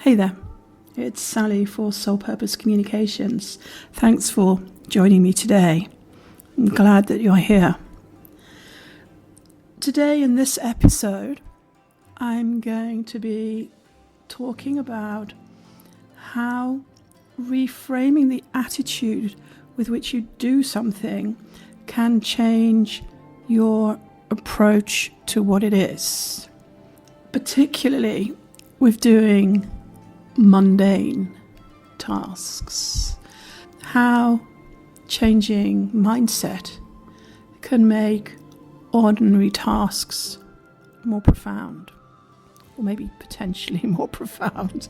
Hey there, it's Sally for Soul Purpose Communications. Thanks for joining me today. I'm glad that you're here. Today in this episode, I'm going to be talking about how reframing the attitude with which you do something can change your approach to what it is, particularly with doing mundane tasks. How changing mindset can make ordinary tasks more profound, or maybe potentially more profound.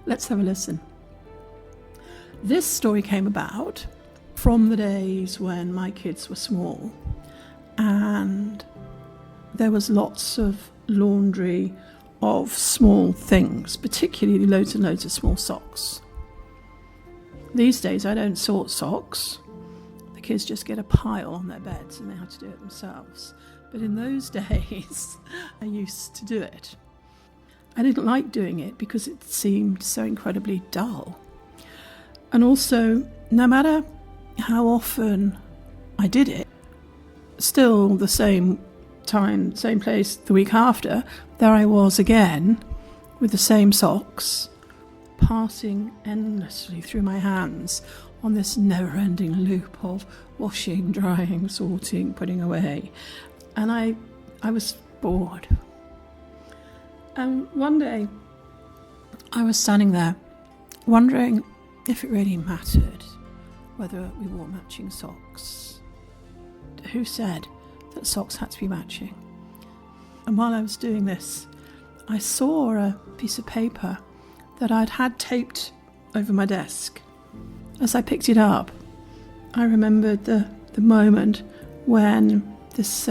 Let's have a listen. This story came about from the days when my kids were small and there was lots of laundry of small things, particularly loads and loads of small socks. These days I don't sort socks. The kids just get a pile on their beds and they have to do it themselves. But in those days I used to do it. I didn't like doing it because it seemed so incredibly dull. And also, no matter how often I did it, still the same time, same place the week after, there I was again with the same socks, passing endlessly through my hands on this never-ending loop of washing, drying, sorting, putting away. And I was bored. And one day I was standing there wondering if it really mattered whether we wore matching socks. Who said that socks had to be matching? And while I was doing this, I saw a piece of paper that I'd had taped over my desk. As I picked it up, I remembered the moment when this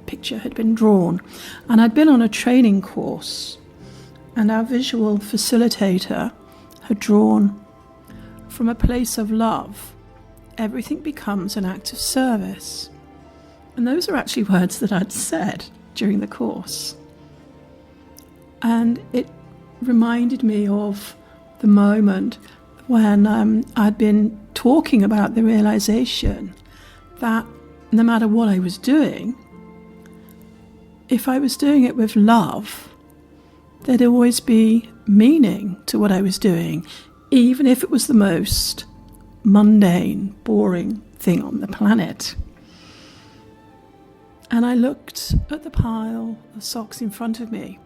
picture had been drawn. And I'd been on a training course, and our visual facilitator had drawn, from a place of love, everything becomes an act of service. And those are actually words that I'd said during the course. And it reminded me of the moment when I'd been talking about the realization that no matter what I was doing, if I was doing it with love, there'd always be meaning to what I was doing, even if it was the most mundane, boring thing on the planet. And I looked at the pile of socks in front of me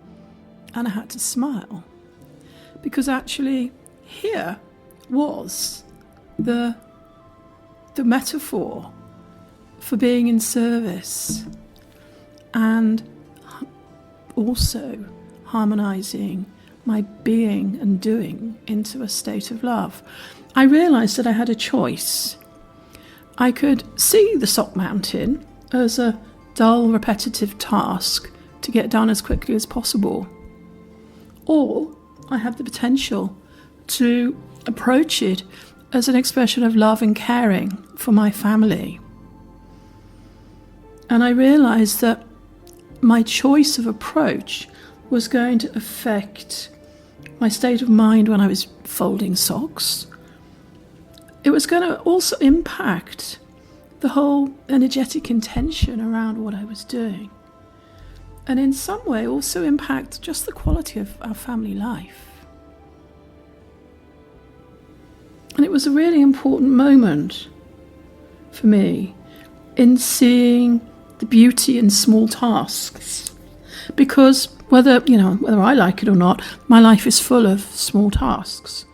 and I had to smile, because actually here was the metaphor for being in service and also harmonizing my being and doing into a state of love. I realized that I had a choice. I could see the sock mountain as a dull, repetitive task to get done as quickly as possible. Or I had the potential to approach it as an expression of love and caring for my family. And I realized that my choice of approach was going to affect my state of mind when I was folding socks. It was going to also impact the whole energetic intention around what I was doing. And in some way also impact just the quality of our family life. And it was a really important moment for me in seeing the beauty in small tasks. Because whether I like it or not, my life is full of small tasks.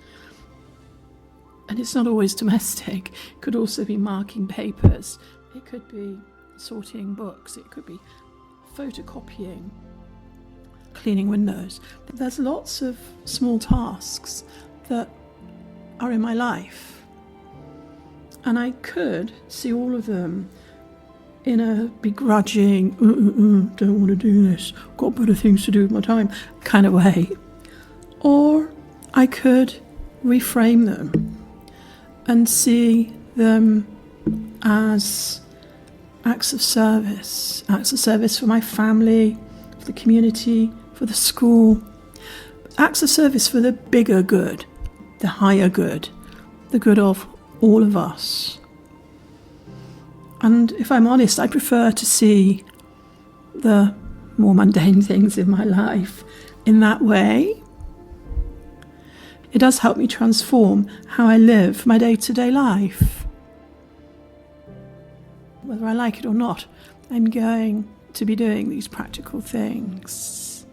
And it's not always domestic. It could also be marking papers. It could be sorting books. It could be photocopying, cleaning windows. There's lots of small tasks that are in my life. And I could see all of them in a begrudging, don't want to do this, got better things to do with my time kind of way. Or I could reframe them and see them as acts of service for my family, for the community, for the school. acts of service for the bigger good, the higher good, the good of all of us. And if I'm honest, I prefer to see the more mundane things in my life in that way. It does help me transform how I live my day-to-day life. Whether I like it or not, I'm going to be doing these practical things.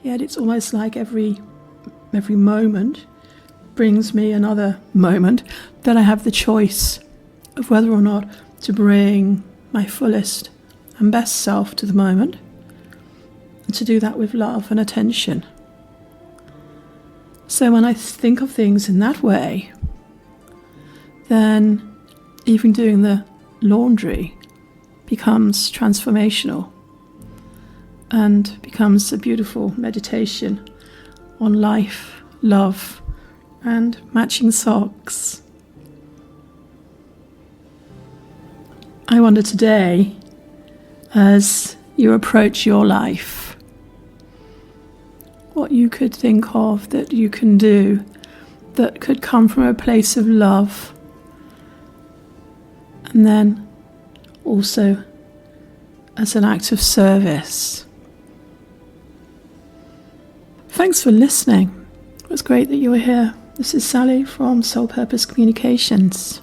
Yet it's almost like every moment brings me another moment that I have the choice of whether or not to bring my fullest and best self to the moment, and to do that with love and attention. So when I think of things in that way, then even doing the laundry becomes transformational and becomes a beautiful meditation on life, love, and matching socks. I wonder today, as you approach your life, what you could think of that you can do that could come from a place of love, and then also as an act of service. Thanks for listening. It was great that you were here. This is Sally from Soul Purpose Communications.